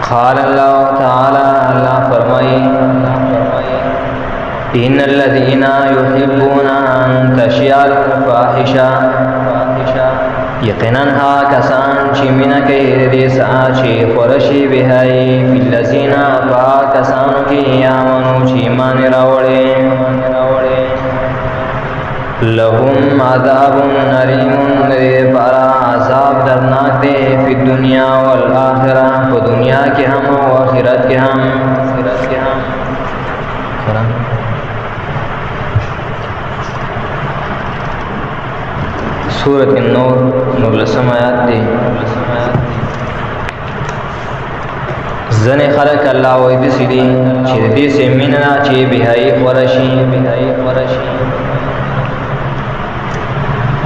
قال اللہ تعالی اللہ فرمائی ان الذين يحبون ان تشيع الفاحشة یقینا کسان چې مینه کوي د دې څخه چې خوره شي بهایي فی الذین کسانو کې آمنو چې ایمان راوړي لهم عذاب علیم دې لپاره عذاب دردناک دی فی الدنیا والآخرة په دنیا کې هم او آخرت کې هم سورۃ النور 19 آیات دی ځنې خلک الله وایي د سړي چې د دې سیمینه چې بهایي خورشي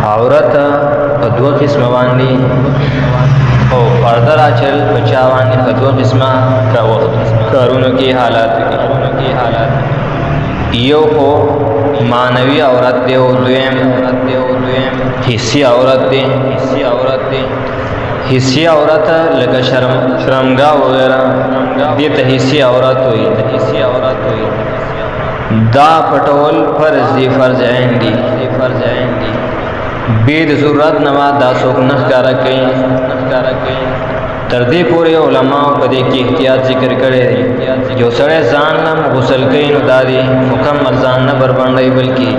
عورت په دوه قسمه باندې او پرده راچل په چا باندې په دوه قسمه کارونو کې حالات یو خو معنوي عورت دی او دویم حسی عورت دی حسی عورت لکه شرمگاه وغیرہ دیتا حسی عورت ہوئی دا پټول فرض دی فرض عین دی بید ضرورت نما دا څوک نه ښکارا کوي تر دې پورې علماء په دې کې احتیاط ذکر کړی دی یو سړی ځان هم غسل کوي نو دا دی مکمل ځان نه بربنډي بلکې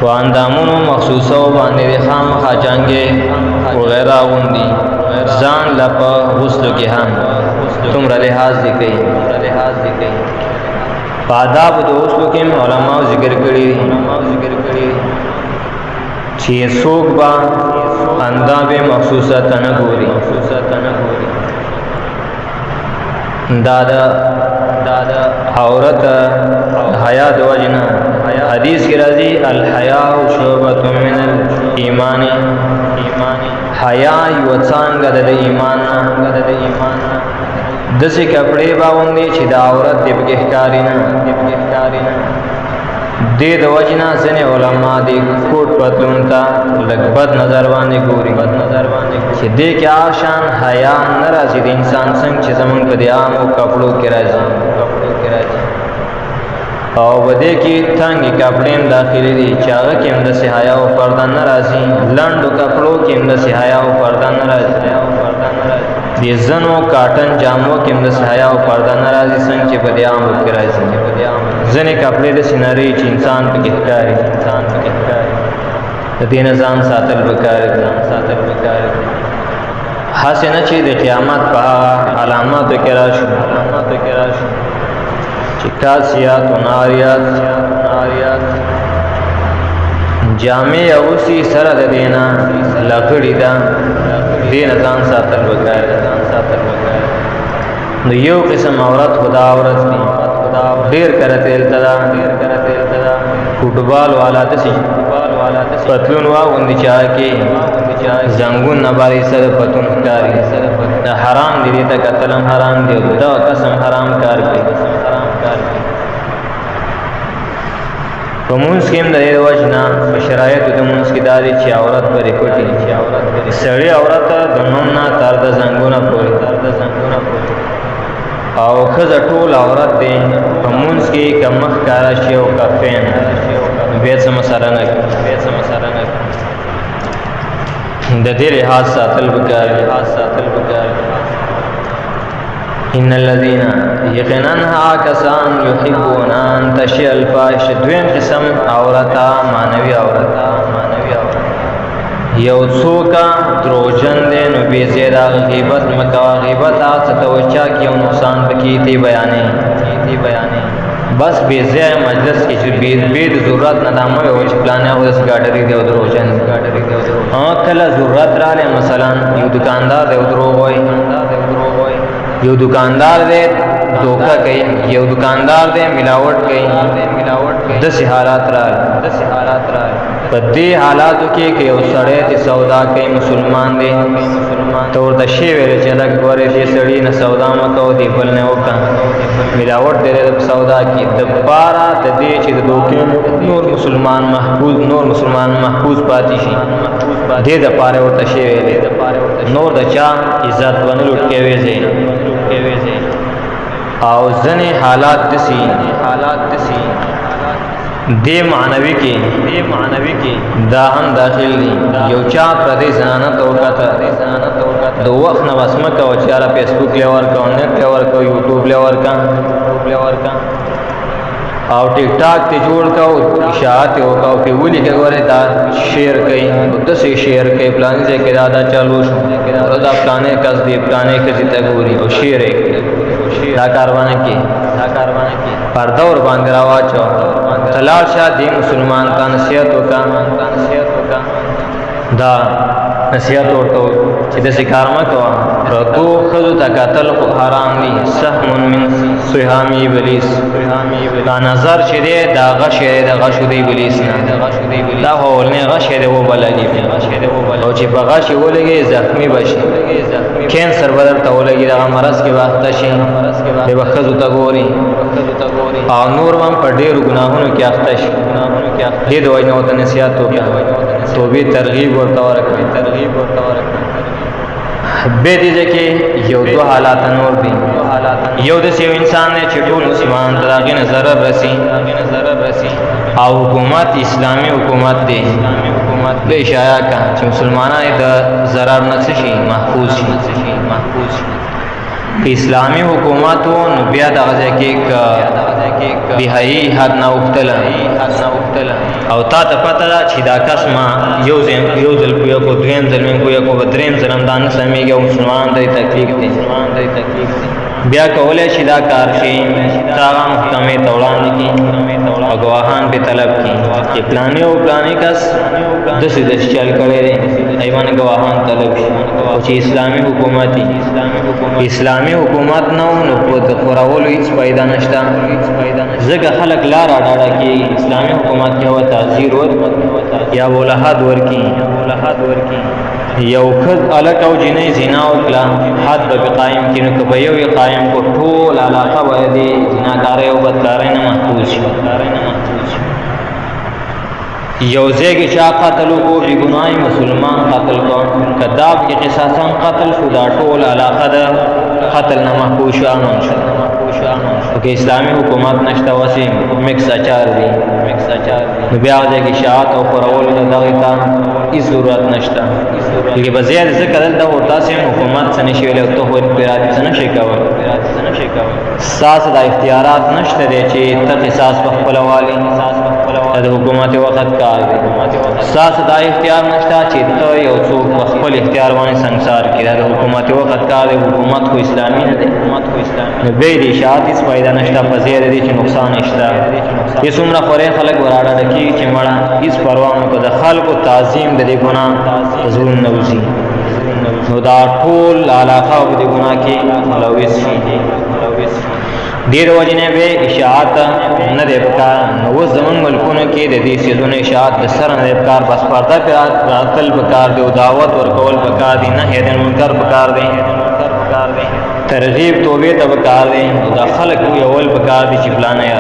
واندامونو مخصوصو باندې خامخا جنگي وغیرہ غوندي ځان لپاره غسل کې هم تمره لحاظ دی کوي آداب د غسل کې علماء ذکر کړی چې څوک با اندام مخصوصه تنه ګوري دادا عورت حیا د وجنا حدیث کی راضی الحیاء شعبۃ من الایمان حیا یو څنګه د ایمان دسه کپڑے باوندې چې د عورت د بګښکاری نه د وجنا ځنه علما د کوټ پتلون ته لګبد نظر باندې ګوري چې د کې آشان حیا ناراضي د انسان څنګه چې زمون په عام او کپړو کې راځي او بده کې څنګه کپړې داخلي دي چې هغه کې هم د حیا او پرده ناراضي لاندو کپړو کې هم د حیا او پرده ناراضي د زنو کاټن جامو کې هم د حیا او پرده ناراضي څنګه چې په عام کې راځي ځنې کپڑے د سیناري چې انسان په کې ښکاري د دې نظام ساتل وکړي حسنه چې د قیامت په علامات کې راشي چې کاسیات و ناریات جامع اوسی سره د دینا لغړی دا دې نظام ساتل وکړي نو یو قسم عورت خدا عورت دی ډیر کرته التدا فوټبال والا د سي پتلون وا وندي چا کې زنګون نباري سره پتون کاری حرام دي ته قتلم حرام دي دا قسم حرام کار کوي کومونس کې د وجنا شرایط د مونږ کې دالي چې عورت پرې کوټي سړی عورت د نومنا تر د زنګونه پورې او خزه ټول عورت دی په مونږ کې کمخ کارا شی او کفین به څه مسره نه د دې لحاظ ساتل وکړي ان الذين یقینا کسان یحبون ان تشیع الفاحشه دویم قسم عورتا مانوی عورتا یو څوکا دروژن دې نو به زیاده غیبت مکوا غیبت څه توچا کې او نقصان پکې دی بیانې بس به زیاده مجلس کې چې به ضرورت نه دامه او چې پلان او اس ګاډری دی او دروژن کله ضرورت را لې مثلا یو دکاندار دی او دروغ وای یو دکاندار دی دوکا کوي یو دکاندار دی ملاوټ کوي د حالات را په دې حالاتو کې که یو سړی چې سودا کوي مسلمان دی ته ورته شی ویلی چې لږ ګورې دې سړي نه سودا مه کوه دې بل نه وکړه ملاوټ دی د سودا کې دپاره د دې چې د دوکې نور مسلمان محفوظ پاتې شي دې دپاره ورته شی ویلی نور د چا عزت ونه لوټ کوي او ځنې حالات دسي دې معنوي کې دا هم داخل دي یو چا پردې زنانه ته وکاته د وخت نه بس مه کوه چې یاره فیسبوک لی ورکړه نیټ لی ورکړه یوټیوب لی ورکړه او ټیک ټاک ته جوړ کا او اشاعت وکاو په ولي کې غوړې دا شیر کوي دسه شیر کوي پلان ځای کې دا چالو شو دا پلانې کس دی پلانې کسي ته ګوري او شیر دا کاروانه کې پرده ور باندې راواچو تلال شاه دی مسلمان کا نصیحت وکا دا نصیحت ورته چې د شکار ما کوه پرتو خذو ته قتل خو حرام دي سهم من سهام ابلیس دا نظر چې دی دا غش دی د غشو د ابلیس نه دا هولنه غش دی و بلګي او چې په غش ولګي زخمی بشي کینسر بدر ته ولګي دا مرض کې وخت شي د وخذو ته ګوري او نور هم په ډېر ګناهونو کې اخته شي دې دوی نو ته نصیحت وکړه توبې ترغیب ورته ورکړي به دې کې یو دو حالات نور دي یو د یو انسان نه چې ټول مسلمان دغه نظر رسی او حکومت اسلامی حکومت دی به اشاره کا چې مسلمانان د zarar نه شي محفوظ شي اسلامی حکومت نو بیا دغه کې بهایي حد نه وختله او تا ته پته ده چې دا کس ما یو ځل کو دویم ځل کو دریم ځل هم دا نه سمېږي او مسلمان دی تکلیف دی بیا کولای شي دا کار شي تا محکمې ته وړاندې کړي او ګواهان به طلب کړي چې پلانې کس داسې چل کړی دی ایوان ګواهان طلب شي او چې اسلامي حکومت نه نو په خورولو هېڅ فایده نشته ځکه خلک لاره ډاډه کېږي اسلامي حکومت کې هغه تعزیر یا ولحد ورکړي یو خد الک او جنې زنا وکړه حد به قائم کینو که به یو قائم کو ټول علاقه به دې زناکارۍ او بدکارۍ نه محفوظ شي یو ځای کې چا قتل وکړو بې ګناه مسلمان قتل کړ کداب کې قصاصاً قتل شو دا ټول علاقه د قتل نه محفوظ شو امن شو که اسلامي حکومت نشته وسې مکس اچار دی نو بیا ځای کې شاعت او خورولو د دغې ته هېڅ ضرورت نشته لکه به زیات ځکه دلته ورته داسې حکومت څه نه شي ویلی او ته خو انفرادي څه نه شي کولی ستاسو دا اختیارات نشته دی چې ته قصاص په خپله والې د حکومت وخت کار دی ستاسو دا اختیار نشته چې ته یو څوک په خپل اختیار باندې سنګسار کړي د حکومت وخت کار دی حکومت خو اسلامي نه دی نو بیا د اشاعت هېڅ فایده نشته په ځای د دې چې نقصان شته یې څومره خورې خلک وراډه کېږي چې مړه هېڅ پروا نه کوي د خلکو تعظیم د دې ګناه زړونو نه وځي نو دا ټول علاقه په دې ګناه کې ملوث شي دیر وجه نه به اشاعت نه دی پکار نو اوس زمون ملکونو کې د دې سیزونو اشاعت د سره نه دی پکار بس پرده پر راتل پکار دی او دعوت ورکول پکار دی نه هدن منکر پکار دی ترغیب توبې ته پکار دی دا خلک یول پکار دی چې پلان یا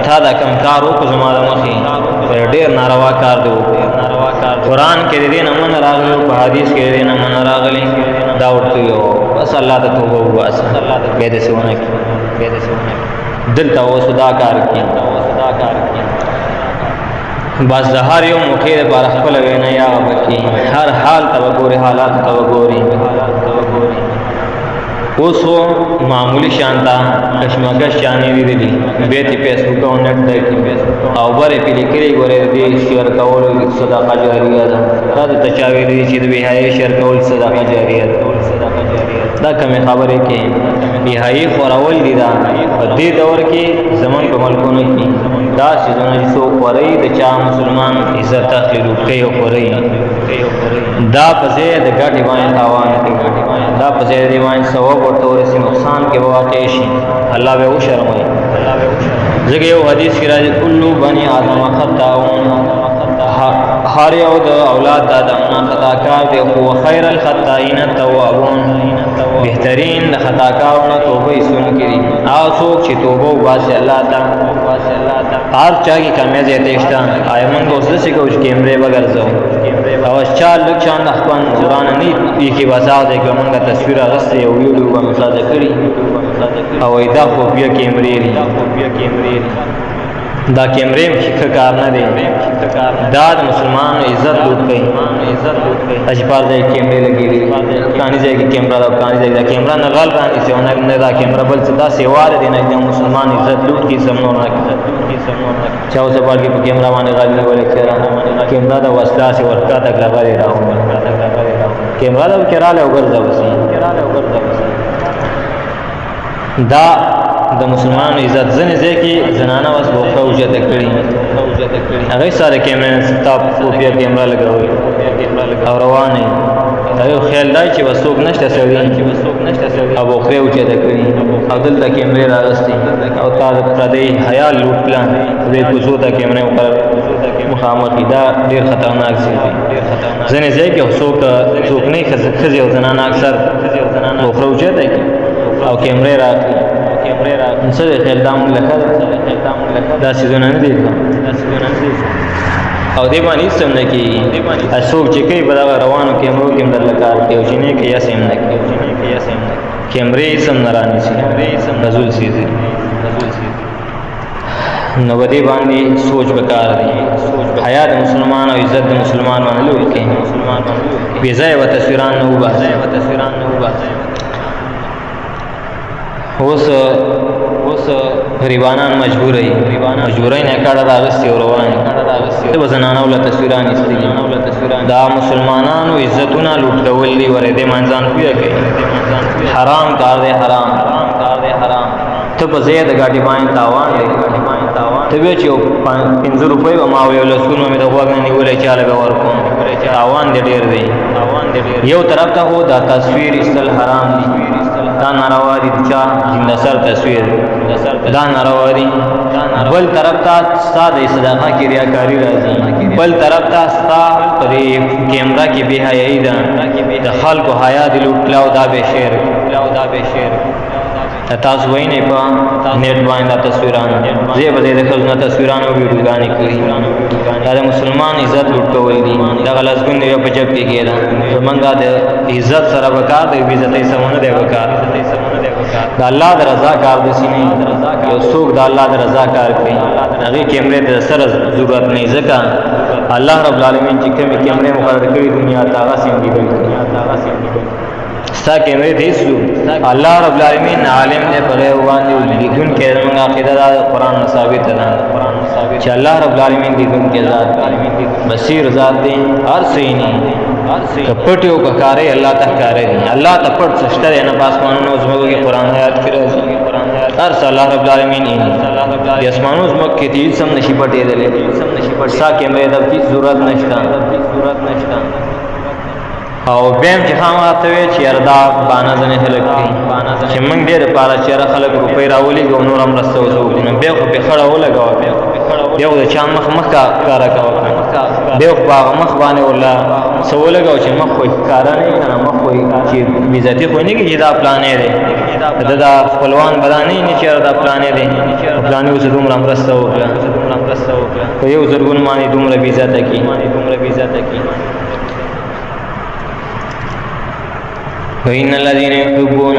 تا دا کم کار وکړو زما د مخې ډېر ناروا کار دی قرآن کې د دې نه من راغلی په حدیث کې د دې نه من راغلی دا ورته یو بس الله ته توبه وباسه بیا داسې ونه کړي دلته اوس دا کار کوي بس د هر یو موقع لپاره خپله وینا یا وکړي هر حال ته وګوري حالات ته وګوري اوس معمولی شانتا کشمکش شانې لیدلي بیا تې فیسبوک او نیټ دی او برې پې لیکلي ګورې د دې شیر کولو صدقه جاریه ده تا درته چا ویلي چې د بېحایي شیر کول صدقه جاریه ده دا کمې خبرې کې بېحایي خورول دي دا په دې دور کې زموږ په ملکونو کې دا څیزونه چې څوک خورئ د چا مسلمان عزت اخلي روټۍ او خورئ دا په ځای د ګټې باندې تاوان کوي دا په ځای د دې باندې ثواب ورته ورسي نقصان کې به واقع شي الله به وشرموي ځکه یو حدیث کې راځي کلو بني آدم خطاؤون هر یو د اولاد د آدم خطا کار دی خو خیر الخطائین التوابون بهترین د خطا کارونو توبه ایستونکي دي هغه څوک چې توبه وباسي الله ته هر چا کې کامیابي اتهشته آیا موږ اوس داسې کوو چې کیمرې وګرځو او چا لږ چاند خپل قرآن نه یې کې بازار دی که موږ تصویر اخیستی او ویډیو به مساجه کړي او دا خو بیا کیمرې دي دا کیمرې ښه کار نه دی دا د مسلمانانو عزت لوټ کوي چې پار ځای کیمرې لګېږي فلاني ځای کې کیمره ده فلاني ځای کې دا کیمره نه غل رانیسي او نه دا کیمره بل څه داسې واره دی نه د مسلمان عزت لوټ کړي سم نور نه چا اوس بار کې په کیمره باندې غل نیولې چېرې کیمره د وسله سي ورکا تک لغلې راو کیمره د کراله وګرځو دا د مسلمانانو عزت ځنې ځای کې زنانه اوس بوخه اوچته کړي هغې سره کیمرې ستا پوپیا کیمره لګوي او روانې یو خیال دی چې به څوک نشته سړي او بوخې اوچته کړي او دلته کیمرې راغستې او تا د پردۍ حیا لوټ کړه دې کوڅو ته کیمرې مخامخ دا ډېر خطرناک ځای دی ځنې ځای کې څوک نه ښځې او زنانه اکثر بوخه اوچته کړي او کیمرې راغلي څه دی خیال دا مونږ لکه دا څیزونه نه دي او دې باندې هېڅ هم نه کېږي څوک چې کوي په دغه روانو کیمرو کې هم درله کار کوي او چې نه کوي هسې هم نه کوي کیمرې هېڅ هم نه رانیسي رزول څیز دی نو په دې باندې سوچ پکار دی حیا د مسلمان او عزت د مسلمان باندې لوړ کړي بې ځایه به تصویران نه وباسي اوس غریبانان مجبورای نه کاړه راغستي او روان ته زنانو له تصویران استلی دا مسلمانانو عزتونه لوټول دي ورې د منځان پیه کوي حرام کار دی حرام ته په زیاده غاډي باندې تاوان دی ته به چې 5 روپۍ به ما یو لسونو مې د غوږ نه نیولې چاله به ورکوم تاوان دی ډېر دی یو طرف ته هو دا تصویر استل حرام دی دا ناروا دي چا زنده سر تصویر دا ناروا دي بل طرف ته ستا د صدقه کې ریاکاری راځي بل طرف ته ستا پر کیمرا کې بے حیايي ده د خلکو حیا دي لوټلاو دا به شعر تاسو وینئ په نیټ باندې تصویران زه به د خلکو تصویران او ویډیوګانې کړي دا د مسلمان عزت لوټ کول دي دا غلطګون دی په جب کې کېده زمونږه د عزت سره وکړ د عزتۍ سمونه دی وکړ د الله د رضا کار د سینې یو څوک د الله د رضا کار کوي هغه کیمرې د سره ضرورت نه ځکه الله رب العالمین چې کوم کیمرې مقرر کړی دنیا ته هغه سیم دی ستا کیمرې دیسو الله رب العالمین عالم دې په غیب باندې لیکون کې موږ عقیده دا قرآن ثابت ده چې الله رب العالمین دې کوم کې ذات بصیر ذات دی هر څه نه کپټیو کارے الله ته کارے الله ته پټ سشتره نه پاسمانونو زموږ کې قرآن آیات کې راځي هر څه الله رب العالمین یې اسمانو زموږ کې دې سم نشي پټې دلې سا کیمرې د هیڅ ضرورت نشته او بیم چې خاماته وي چې اردا باندې ځنه خلک دي چې موږ ډېر پاره چې خلک روپۍ راولي ګو نور هم رسو نو به خو په خړه ولګاو یو د چا مخ کارا کاوه به خو مخ باندې ولا سوالګاو چې مخ خو کار نه کنه مخ خو چې بیزتی خو نه کې دا پلانې دی دا خپلوان بدانې نه چې دا پلانې دی پلانې اوس دومره مرسته وکړه په یو زرګون باندې دومره بیزته کی وَإِنَّ الَّذِينَ يُحِبُّونَ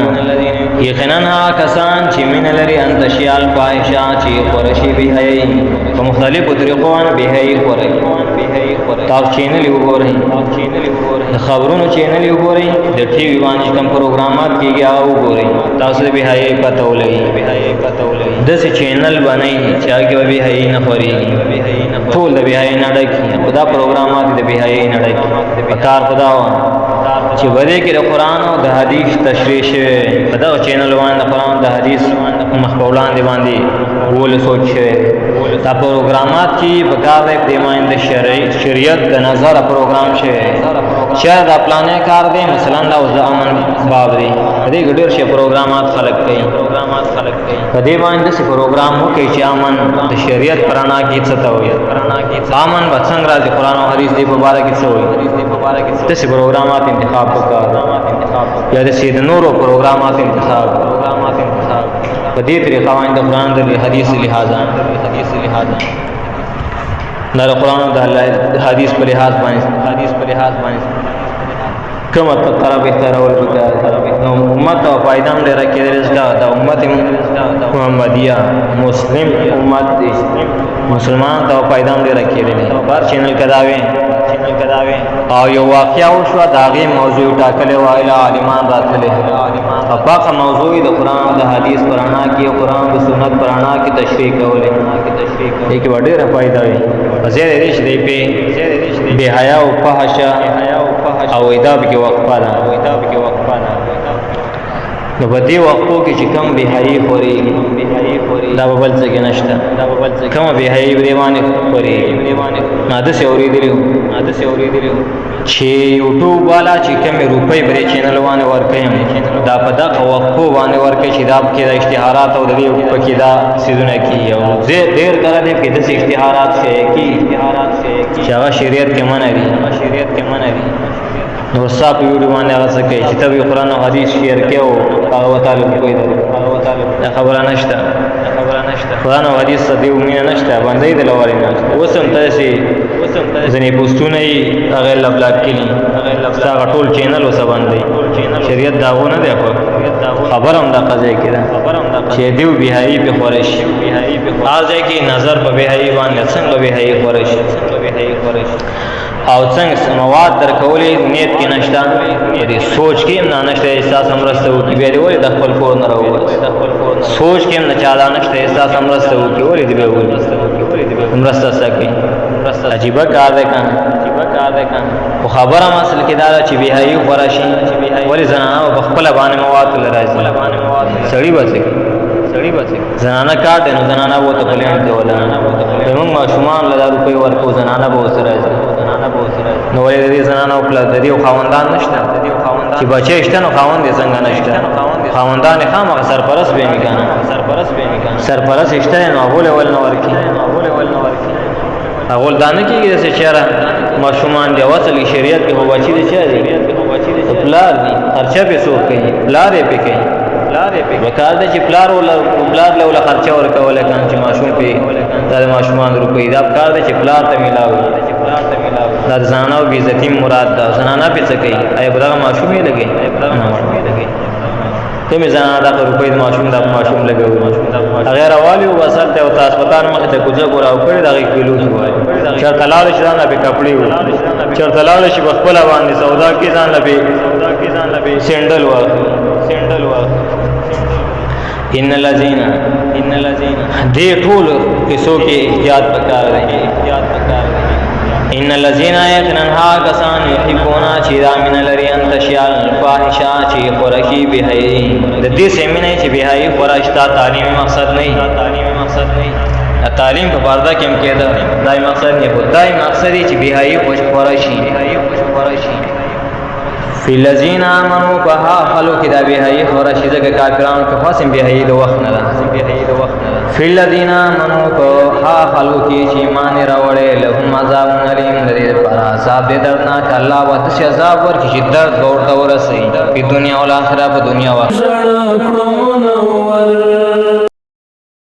یقینا کسان چې من لري ان تشیال فاحشه چې قرشی به هي په مختلفو طریقو باندې به هي تاسو چینل وګورئ د خبرونو چینل وګورئ د ټي وي باندې کوم پروګرامات کیږي هغه وګورئ تاسو به هي پته ولګي د څه چینل باندې چې هغه به هي نه خوري ټول د به هي نه ډکی خدا پروګرامات د به هي نه ډکی کار خدا چې وړي کې د قران او د حدیث تشریح شوی په دا چینل باندې قران د حدیث مخبولان دی باندې ول سوچ شوی دا پروګرامات چې بکار دی د ماینده شریعت د نظر پروګرام شوی چې دا پلانې کار دی مثلا دا د امن باب دی دې ګډیر شي پروګرامات خلق کوي په دې باندې څه پروګرام وکړي چې امن د شریعت پرانا کې څه ته وي امن وڅنګ راځي قرآن او حدیث دې مبارک څه وي داسې پروګرامات انتخاب وکړه یا د سید نورو پروګرامات انتخاب په دې طریقه باندې د قرآن د حدیث لحاظه د قرآن او د حدیث په لحاظ باندې کومه طرف اختیارول وکړه نو امت او پایدام ډیره کېدل دا امت محمدیه مسلم امت دی مسلمان ته پایدام ډیره کېدل بار چینل کداوي او یو واقعیا وشو دا غي موضوع ټاکلې وایله عالمان راتلې او پاکه موضوع د قرآن د حدیث پرانا کې قرآن د سنت پرانا کې تشریح کولې کې ډیره فائدہ وي زیاده دې چې په بے حیا او فحش او اداب کې وقفه ده نو په دې وقفو کې چې کم بے حیاي خوري دا په بل څه کې نشته کوم بے حیاي بریوانه خوري ماده سي اورېدلو چې یوټیوب والا چې کوم روپۍ بری چینل باندې ورکې دا په دغه وقفو باندې ورکې چې دا کې د اشتهارات او د دې په کې دا سيزونه کې او زه ډېر کړه دې کې د اشتهارات شي چې هغه شریعت کې منع دي نو صاحب یوټیوب باندې هغه څه کوي چې ته قرآن او حدیث شیر کې او هغه تعالی کوي دا خبره نشته قرآن او حدیث ته دی امید نشته باندې د لوري نه وسم تاسو ځنې پوسټونه یې هغه لبلاک کړي هغه ټول چینل وسه باندې شریعت داغو نه دی خبر هم دا قضیه کړه چې دیو بهایي په خورش راځي کې نظر په بهایي باندې څنګه بهایي خورش او څنګه مواد درکولې نیت کې نشته دې سوچ کې نه نشته احساس امرسته وکړي به ولې د خپل کور نه راوځي سوچ کې نه چاله نشته احساس امرسته وکړي ولې دې به امرسته سکے عجیب کار دی کنه خو خبره اصل کې دا چې بهایي خورشي ولې زنانه په خپل باندې مواد لراځي سړی بچي زنانه کار دی نو زنانه وته پلان دی ولا موږ ماشومان له روپي ورکو زنانه به وسره نو ولې دې زنانه او پلا دې خواندان نشته چې بچي شته نو خواند یې څنګه نشته خواندان خامہ سرپرست به میکنه سرپرست شته نو اول نو ورکی اول دانه کېږي چې چیرې ماشومان دی وصل شریعت کې هو بچي دي چې پلار دي خرچه به څوک کوي پلار یې پکې وکړ د چې پلار له خرچه ورکول کان چې ماشوم په د ماشومان روپې دا کار دی چې پلار ته ملاوي دا زنانه او عزتي مراد ده زنانه په څه کوي اي برغه ماشوم یې لګي ته مې زنانه دا روپې د ماشوم لګوي غیر والی او وسل ته او هسپتال مخ ته کوزه ګور او کړی دغه کیلو وای چرته لاړ شي نه به کپڑے و چرته لاړ شي بخپل باندې سودا کې ځان لبي سینډل و ان الذين دې ټول کیسو کې احتیاط وکړ ان الذين يتنها کسان يحبون چې دا من لري ان تشيال الفاحشه چې خورشي بهایي د دې سیمینه چې بهایي خورشتا تعلیمي مقصد نه تعلیم په پرده کې هم کېده دای مقصد نه هو دای مقصد چې بهایي خورشي فی الذین آمنوا بها خلو کې دا بهایي خورشي دغه کافرانو کې خاصم بهایي د وخت نه فی الذین آمنوا بها خلو کې چې ایمان راوړل لهم عذاب الیم لري پر عذاب دې دردناک الله وت عذاب ورکړي چې درد ورته ورسي په دنیا او آخرت په دنیا